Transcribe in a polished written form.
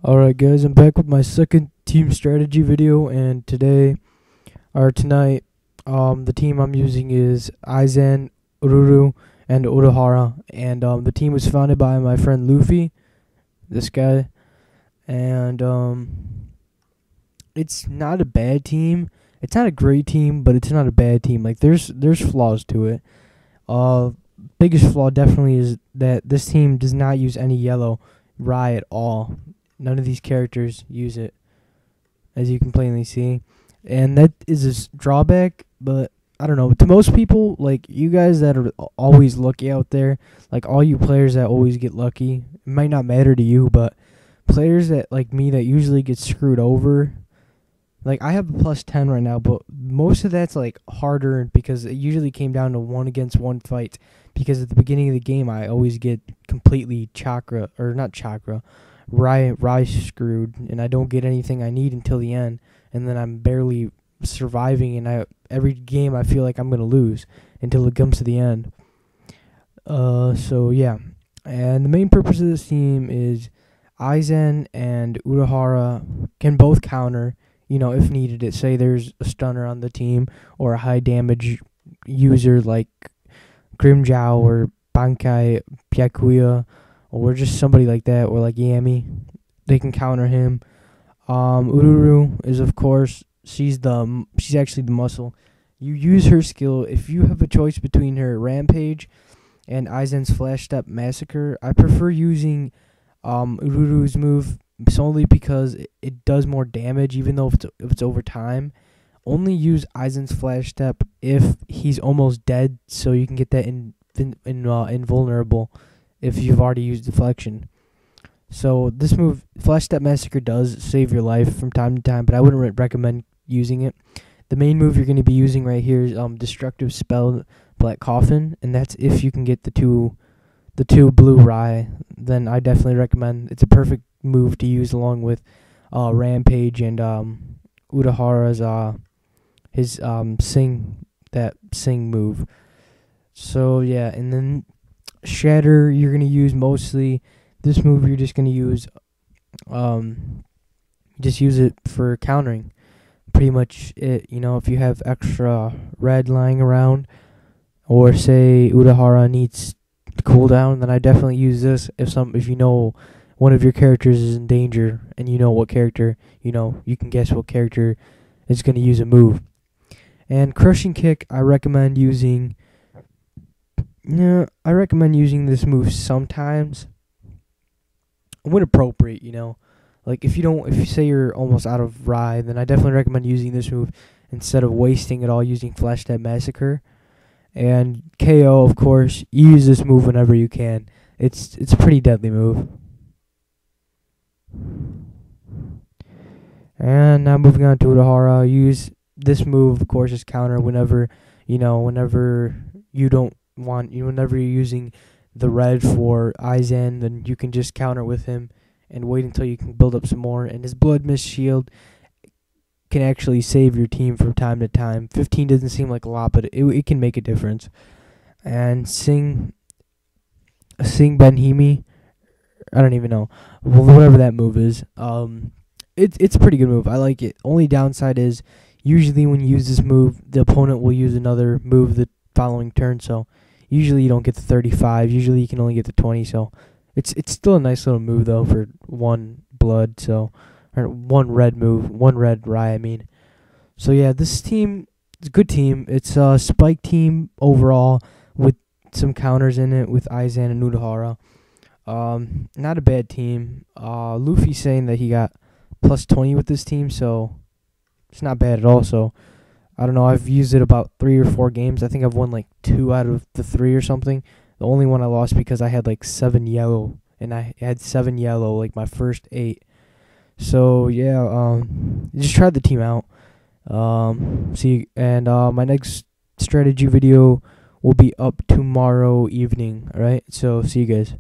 Alright guys, I'm back with my second team strategy video, and tonight, the team I'm using is Aizen, Ururu, and Urahara, and the team was founded by my friend Luffy, this guy, and it's not a bad team. It's not a great team, but it's not a bad team. Like there's flaws to it. Biggest flaw definitely is that this team does not use any yellow rye at all. None of these characters use it, as you can plainly see. And that is a drawback, but I don't know. To most people, like you guys that are always lucky out there, like all you players that always get lucky, it might not matter to you, but players that like me that usually get screwed over, like I have a plus 10 right now, but most of that's like harder because it usually came down to 1-against-1 fights, because at the beginning of the game I always get completely rye screwed, and I don't get anything I need until the end, and then I'm barely surviving, and every game I feel like I'm gonna lose until it comes to the end. So yeah, and the main purpose of this team is Aizen and Urahara can both counter, if needed. It say there's a stunner on the team or a high damage user like Grimjow or Bankai Byakuya, or just somebody like that, or like Yami. They can counter him. Ururu is, of course, she's actually the muscle. You use her skill if you have a choice between her Rampage and Aizen's Flash Step Massacre. I prefer using Ururu's move solely because it does more damage, even though if it's over time. Only use Aizen's Flash Step if he's almost dead, so you can get that invulnerable if you've already used Deflection. So this move, Flash Step Massacre, does save your life from time to time, but I wouldn't recommend using it. The main move you're going to be using right here is Destructive Spell Black Coffin, and that's if you can get the two blue rye. Then I definitely recommend. It's a perfect move to use along with Rampage and Urahara's his sing move. So yeah, and then Shatter, you're going to use mostly this move. You're just going to use it for countering. Pretty much it. If you have extra red lying around, or say Urahara needs cooldown, then I definitely use this if you know one of your characters is in danger, and you know what character, you can guess what character is going to use a move. And Crushing Kick, I recommend using this move sometimes when appropriate, Like if you say you're almost out of rye, then I definitely recommend using this move instead of wasting it all using Flash Dead Massacre. And KO, of course, use this move whenever you can. It's a pretty deadly move. And now moving on to Urahara, use this move, of course, as counter whenever whenever you're using the red for Aizen, then you can just counter with him and wait until you can build up some more. And his Blood Mist Shield can actually save your team from time to time. 15 doesn't seem like a lot, but it can make a difference. And Sing Benhimi, I don't even know, whatever that move is. It's a pretty good move. I like it. Only downside is usually when you use this move, the opponent will use another move the following turn. So usually you don't get the 35. Usually you can only get the 20. So it's still a nice little move though for one blood. So or one red rye. I mean. So yeah, this team is a good team. It's a spike team overall with some counters in it with Aizen and Urahara. Not a bad team. Luffy's saying that he got plus 20 with this team, so it's not bad at all. So I don't know. I've used it about 3 or 4 games. I think I've won like 2 out of the 3 or something. The only one I lost because I had like 7 yellow, and I had 7 yellow like my first 8. So yeah, just try the team out. My next strategy video will be up tomorrow evening. All right. So see you guys.